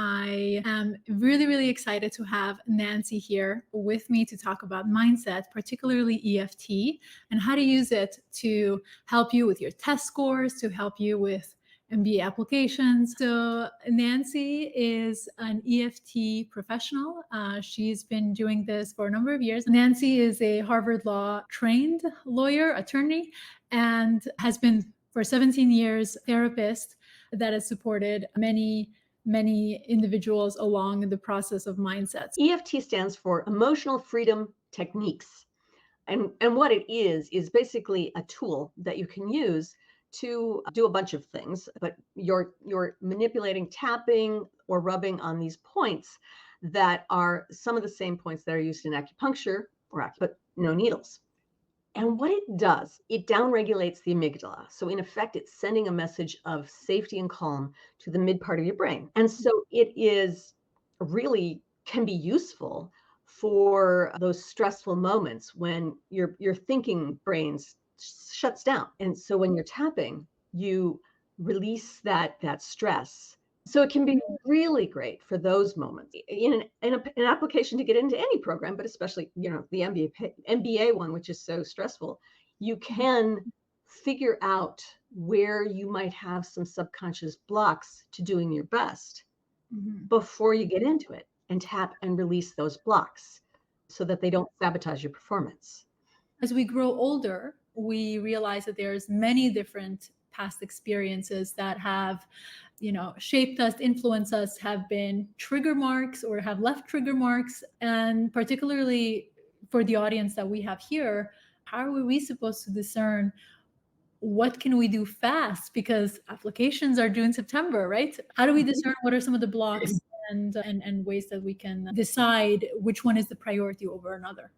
I am really, really excited to have Nancy here with me to talk about mindset, particularly EFT, and how to use it to help you with your test scores, to help you with MBA applications. So Nancy is an EFT professional. She's been doing this for a number of years. Nancy is a Harvard Law trained lawyer, attorney, and has been for 17 years therapist that has supported many individuals along the process of mindsets. EFT stands for Emotional Freedom Techniques. And what it is basically a tool that you can use to do a bunch of things, but you're manipulating, tapping, or rubbing on these points that are some of the same points that are used in acupuncture but no needles. And what it does, it downregulates the amygdala. So in effect, it's sending a message of safety and calm to the mid part of your brain. And so it is really can be useful for those stressful moments when your thinking brains shuts down. And so when you're tapping, you release that stress. So it can be really great for those moments in an application to get into any program, but especially, the MBA one, which is so stressful. You can figure out where you might have some subconscious blocks to doing your best before you get into it, and tap and release those blocks so that they don't sabotage your performance. As we grow older, we realize that there's many different past experiences that have, shaped us, influenced us, have been trigger marks or have left trigger marks. And particularly for the audience that we have here, how are we supposed to discern what can we do fast? Because applications are due in September, right? How do we discern what are some of the blocks and ways that we can decide which one is the priority over another?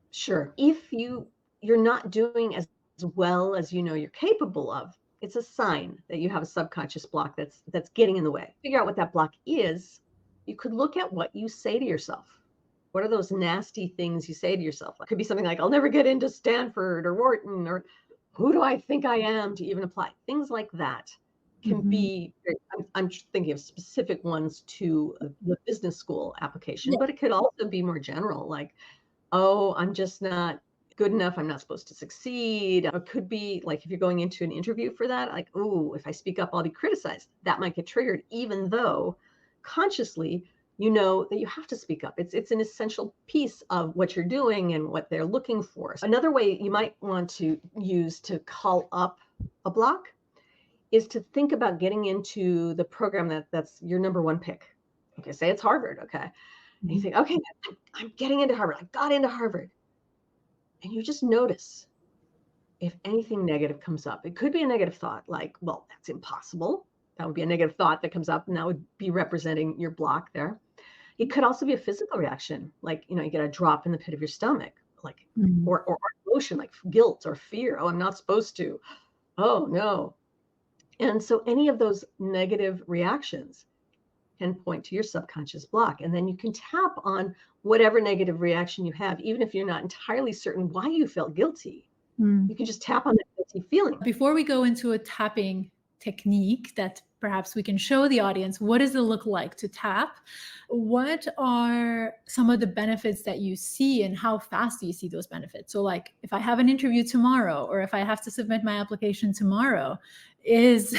Sure. If you're not doing as well as you're capable of, it's a sign that you have a subconscious block that's getting in the way. Figure out what that block is. You could look at what you say to yourself. What are those nasty things you say to yourself? It could be something like, I'll never get into Stanford or Wharton, or who do I think I am to even apply? Things like that can be, I'm thinking of specific ones to the business school application, but it could also be more general, like, oh, I'm just not good enough. I'm not supposed to succeed. It could be like if you're going into an interview for that, like, oh, if I speak up, I'll be criticized. That might get triggered, even though consciously you know that you have to speak up. It's an essential piece of what you're doing and what they're looking for. So another way you might want to use to call up a block is to think about getting into the program that's your number one pick. Okay, say it's Harvard, okay? And you think, okay, I'm getting into Harvard. I got into Harvard. And you just notice if anything negative comes up. It could be a negative thought like, well, that's impossible. That would be a negative thought that comes up, and that would be representing your block there. It could also be a physical reaction, like, you get a drop in the pit of your stomach, like, or emotion like guilt or fear. Oh, I'm not supposed to. Oh, no. And so any of those negative reactions can point to your subconscious block. And then you can tap on whatever negative reaction you have, even if you're not entirely certain why you felt guilty. You can just tap on that guilty feeling. Before we go into a tapping technique that perhaps we can show the audience, what does it look like to tap? What are some of the benefits that you see, and how fast do you see those benefits? So like if I have an interview tomorrow, or if I have to submit my application tomorrow, is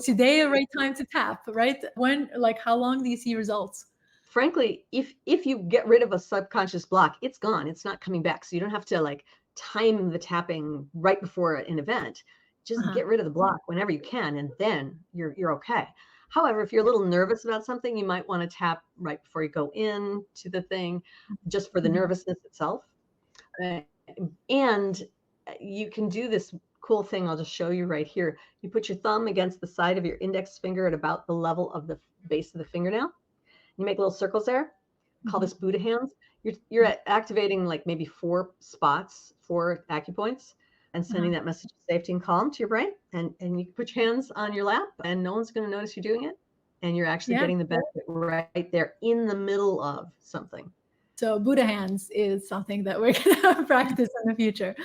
today a right time to tap, right? When, like, how long do you see results? Frankly, if you get rid of a subconscious block, it's gone. It's not coming back. So you don't have to like time the tapping right before an event. Just get rid of the block whenever you can, and then you're okay. However, if you're a little nervous about something, you might want to tap right before you go in to the thing, just for the nervousness itself. And you can do this cool thing I'll just show you right here. You put your thumb against the side of your index finger at about the level of the base of the fingernail. You make little circles there. Call this Buddha hands. You're activating like maybe 4 spots, 4 acupoints, and sending that message of safety and calm to your brain. And you put your hands on your lap, and no one's going to notice you're doing it. And you're actually getting the benefit right there in the middle of something. So Buddha hands is something that we're going to practice in the future.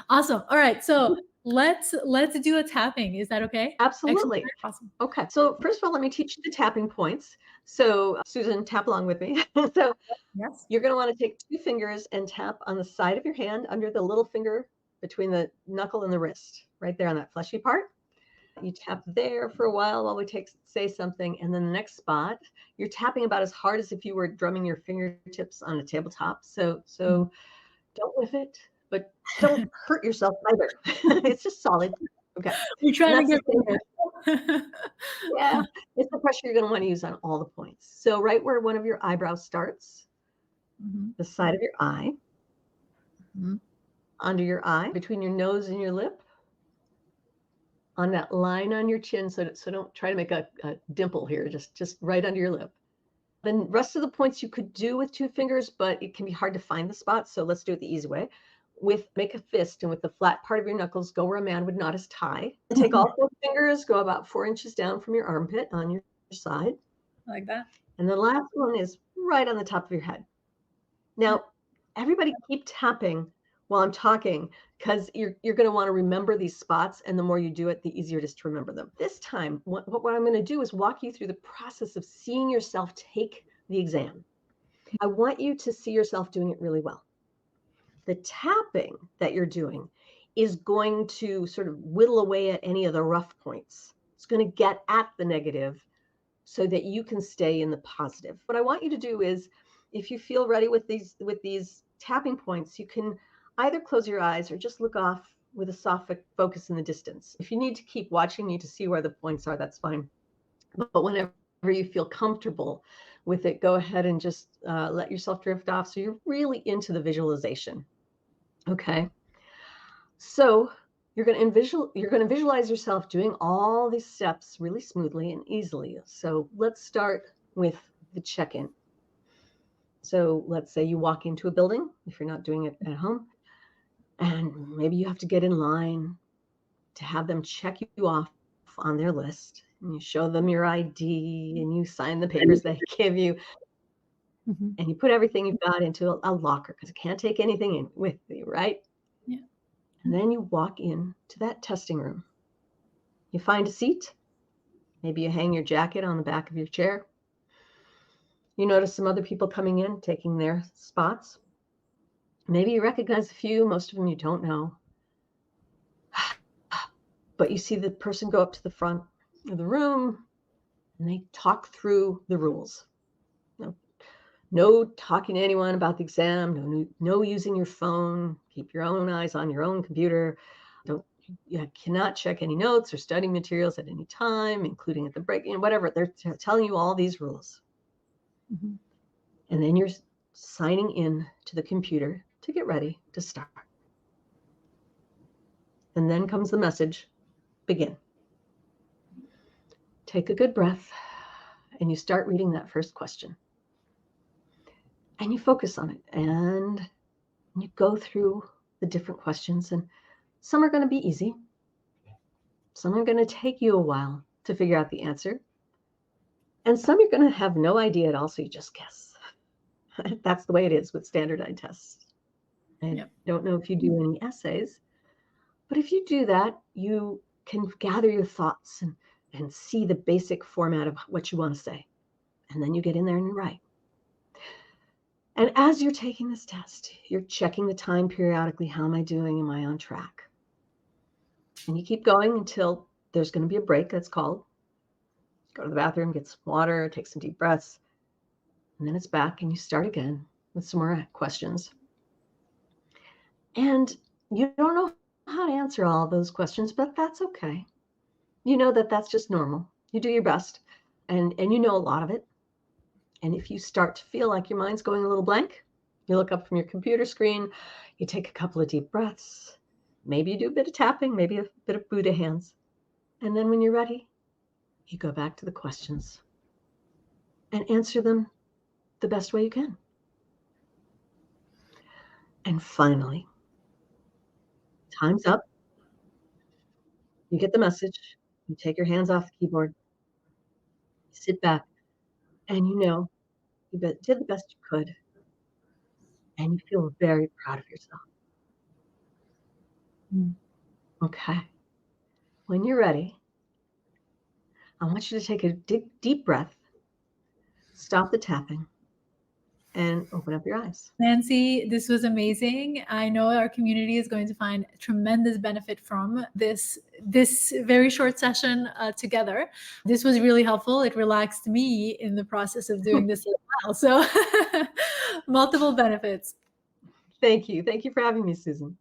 Awesome. All right. So Let's do a tapping. Is that okay? Exercise? Absolutely. Awesome. Okay. So first of all, let me teach you the tapping points. So Susan, tap along with me. So Yes. you're going to want to take two fingers and tap on the side of your hand under the little finger between the knuckle and the wrist, right there on that fleshy part. You tap there for a while we say something, and then the next spot, you're tapping about as hard as if you were drumming your fingertips on a tabletop. Mhm. So don't whiff it, but don't hurt yourself either. It's just solid. Okay. We're And trying to that's get the same. better. Yeah, it's the pressure you're going to want to use on all the points. So right where one of your eyebrows starts, Mhm, the side of your eye, mhm. under your eye, between your nose and your lip, on that line on your chin. So don't try to make a dimple here, just right under your lip. The rest of the points you could do with two fingers, but it can be hard to find the spots. So let's do it the easy way. Make a fist, and with the flat part of your knuckles, go where a man would knot his tie. Take all four fingers, go about 4 inches down from your armpit on your side. Like that? And the last one is right on the top of your head. Yeah. Now, everybody keep tapping while I'm talking, because you're going to want to remember these spots. And the more you do it, the easier it is to remember them. This time, what I'm going to do is walk you through the process of seeing yourself take the exam. I want you to see yourself doing it really well. The tapping that you're doing is going to sort of whittle away at any of the rough points. It's going to get at the negative so that you can stay in the positive. What I want you to do is, if you feel ready with these tapping points, you can either close your eyes or just look off with a soft focus in the distance. If you need to keep watching me to see where the points are, that's fine. But whenever you feel comfortable with it, go ahead and just let yourself drift off. So you're really into the visualization. Okay. So you're going to visualize yourself doing all these steps really smoothly and easily. So let's start with the check-in. So let's say you walk into a building, if you're not doing it at home, and maybe you have to get in line to have them check you off on their list. And you show them your ID and you sign the papers they give you, Mhm. and you put everything you've got into a locker because you can't take anything in with you, right? Yeah. And then you walk into that testing room. You find a seat. Maybe you hang your jacket on the back of your chair. You notice some other people coming in, taking their spots. Maybe you recognize a few, most of them you don't know. But you see the person go up to the front of the room and they talk through the rules. No talking to anyone about the exam, no using your phone, keep your own eyes on your own computer. You cannot check any notes or study materials at any time, including at the break, whatever. They're telling you all these rules. Mhm. And then you're signing in to the computer to get ready to start. And then comes the message, begin. Take a good breath and you start reading that first question. And you focus on it and you go through the different questions, and some are going to be easy. Some are going to take you a while to figure out the answer. And some you're going to have no idea at all, so you just guess. That's the way it is with standardized tests. I Yep. don't know if you do any essays, but if you do that, you can gather your thoughts and see the basic format of what you want to say. And then you get in there and you write. And as you're taking this test, you're checking the time periodically. How am I doing? Am I on track? And you keep going until there's going to be a break, that's called. Go to the bathroom, get some water, take some deep breaths. And then it's back and you start again with some more questions. And you don't know how to answer all of those questions, but that's okay. You know that that's just normal. You do your best, and you know a lot of it. And if you start to feel like your mind's going a little blank, you look up from your computer screen, you take a couple of deep breaths, maybe you do a bit of tapping, maybe a bit of Buddha hands. And then when you're ready, you go back to the questions and answer them the best way you can. And finally, time's up. You get the message. You take your hands off the keyboard, you sit back, and you know you did the best you could, and you feel very proud of yourself. Mm. Okay. When you're ready, I want you to take a deep breath, stop the tapping, and open up your eyes. Nancy, this was amazing. I know our community is going to find tremendous benefit from this very short session together. This was really helpful. It relaxed me in the process of doing this as well. So multiple benefits. Thank you. Thank you for having me, Susan.